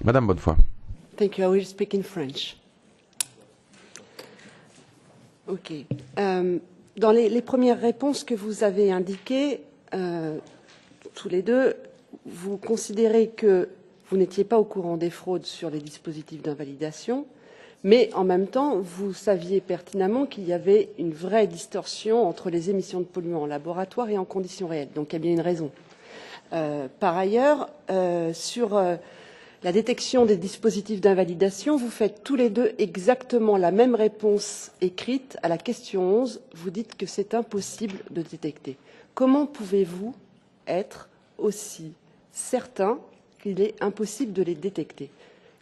Madame Bonnefoy. Thank you. I will speak in French. OK. Dans les premières réponses que vous avez indiquées, tous les deux, vous considérez que vous n'étiez pas au courant des fraudes sur les dispositifs d'invalidation, mais en même temps, vous saviez pertinemment qu'il y avait une vraie distorsion entre les émissions de polluants en laboratoire et en conditions réelles. Donc il y a bien une raison. Par ailleurs, sur la détection des dispositifs d'invalidation, vous faites tous les deux exactement la même réponse écrite à la question 11. Vous dites que c'est impossible de détecter. Comment pouvez-vous être aussi certain qu'il est impossible de les détecter?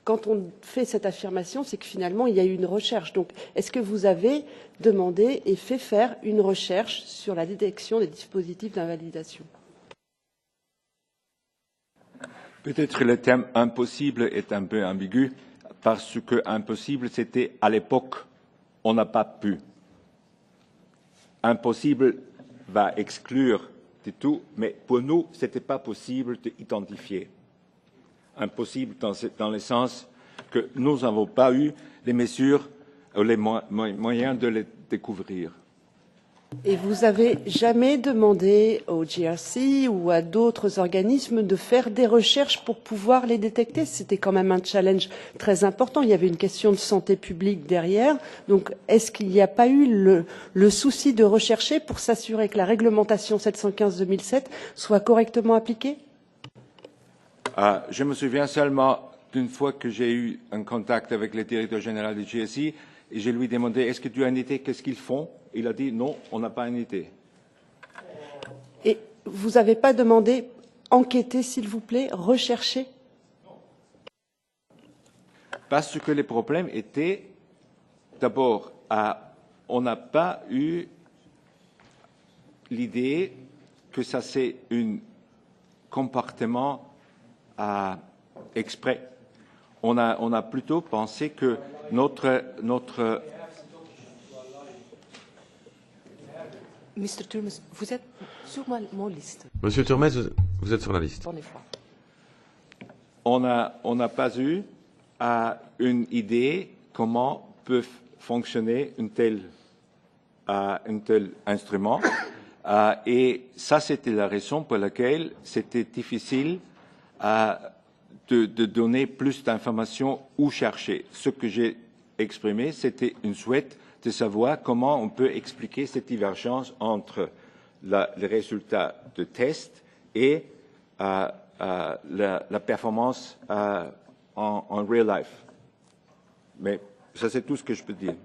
Quand on fait cette affirmation, c'est que finalement, il y a eu une recherche. Donc, est-ce que vous avez demandé et fait faire une recherche sur la détection des dispositifs d'invalidation? Peut-être le terme impossible est un peu ambigu, parce que impossible, c'était à l'époque, on n'a pas pu. Impossible va exclure de tout, mais pour nous, ce n'était pas possible d'identifier. Impossible dans le sens que nous n'avons pas eu les mesures ou les moyens de les découvrir. Et vous avez jamais demandé au GRC ou à d'autres organismes de faire des recherches pour pouvoir les détecter? C'était quand même un challenge très important. Il y avait une question de santé publique derrière. Donc, est-ce qu'il n'y a pas eu le souci de rechercher pour s'assurer que la réglementation 715/2007 soit correctement appliquée? Je me souviens seulement d'une fois que j'ai eu un contact avec le directeur général du GSI et je lui ai demandé « Est-ce que tu as une idée? Qu'est-ce qu'ils font ?» Il a dit « Non, on n'a pas une idée. » Et vous n'avez pas demandé « Enquêter, s'il vous plaît, rechercher » Parce que le problème était, d'abord, on n'a pas eu l'idée que ça c'est un comportement exprès. On a plutôt pensé que notre Mr. Turmes, vous êtes sur mon liste. Monsieur Turmes, vous êtes sur la liste. On n'a pas eu une idée comment peut fonctionner un tel instrument. Et ça, c'était la raison pour laquelle c'était difficile de donner plus d'informations où chercher. Ce que j'ai exprimé, c'était une souhait de savoir comment on peut expliquer cette divergence entre les résultats de tests et la performance en real life. Mais ça, c'est tout ce que je peux dire.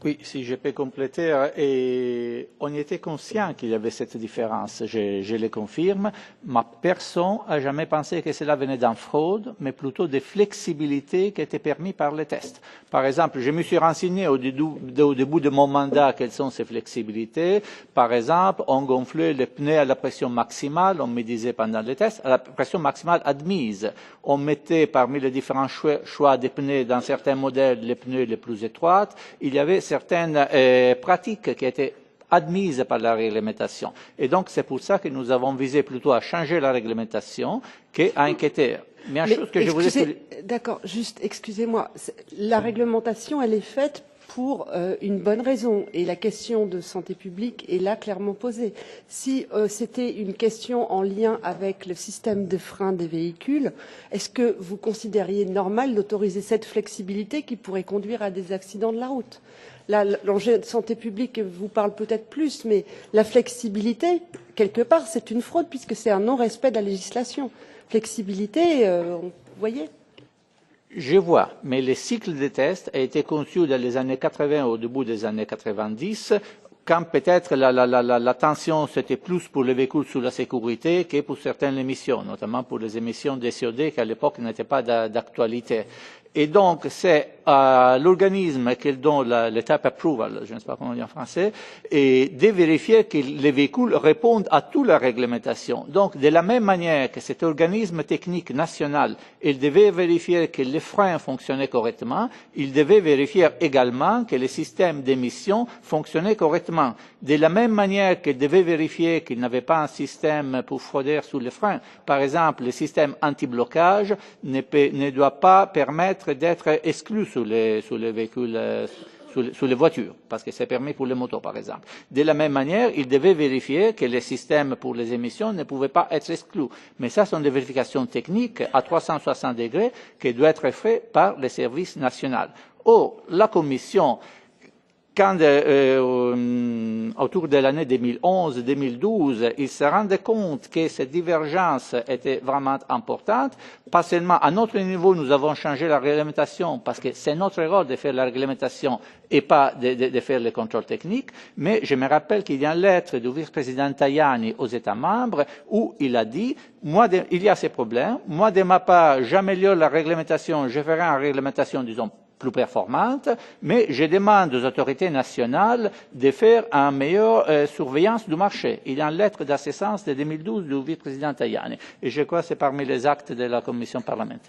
Oui, si je peux compléter, et on était conscient qu'il y avait cette différence, je le confirme, mais personne n'a jamais pensé que cela venait d'une fraude, mais plutôt des flexibilités qui étaient permises par les tests. Par exemple, je me suis renseigné au début de mon mandat quelles sont ces flexibilités. Par exemple, on gonflait les pneus à la pression maximale, on me disait pendant les tests, à la pression maximale admise. On mettait parmi les différents choix des pneus dans certains modèles les pneus les plus étroits. Il y avait certaines pratiques qui étaient admises par la réglementation. Et donc, c'est pour ça que nous avons visé plutôt à changer la réglementation qu'à enquêter. Mais une chose que je voulais... D'accord, juste, excusez-moi. La réglementation, elle est faite pour une bonne raison. Et la question de santé publique est là clairement posée. Si c'était une question en lien avec le système de frein des véhicules, est-ce que vous considériez normal d'autoriser cette flexibilité qui pourrait conduire à des accidents de la route? Là, l'enjeu de santé publique vous parle peut-être plus, mais la flexibilité, quelque part, c'est une fraude puisque c'est un non-respect de la législation. Flexibilité, vous voyez? Je vois, mais le cycle de tests a été conçu dans les années 80 au début des années 90, quand peut-être la tension c'était plus pour les véhicules sur la sécurité que pour certaines émissions, notamment pour les émissions de CO2 qui à l'époque n'étaient pas d'actualité. Et donc, c'est l'organisme qui donne l'étape approval, je ne sais pas comment on dit en français, et de vérifier que les véhicules répondent à toute la réglementation. Donc, de la même manière que cet organisme technique national, il devait vérifier que les freins fonctionnaient correctement, il devait vérifier également que les systèmes d'émission fonctionnaient correctement. De la même manière qu'il devait vérifier qu'il n'avait pas un système pour frauder sous les freins. Par exemple, le système anti-blocage ne doit pas permettre d'être exclu sur les véhicules, sur les voitures, parce que c'est permis pour les motos, par exemple. De la même manière, il devait vérifier que les systèmes pour les émissions ne pouvaient pas être exclus. Mais ça sont des vérifications techniques à 360 degrés qui doivent être faites par les services nationaux. Or, la Commission, quand autour de l'année 2011-2012, ils se rendaient compte que cette divergence était vraiment importante. Pas seulement à notre niveau, nous avons changé la réglementation parce que c'est notre rôle de faire la réglementation et pas de faire les contrôles techniques. Mais je me rappelle qu'il y a une lettre du vice-président Tajani aux États membres où il a dit il y a ces problèmes. Moi, de ma part, j'améliore la réglementation, je ferai une réglementation, disons, plus performante, mais je demande aux autorités nationales de faire une meilleure surveillance du marché. Il y a une lettre d'assistance de 2012 du vice-président Tajani. Et je crois que c'est parmi les actes de la commission parlementaire.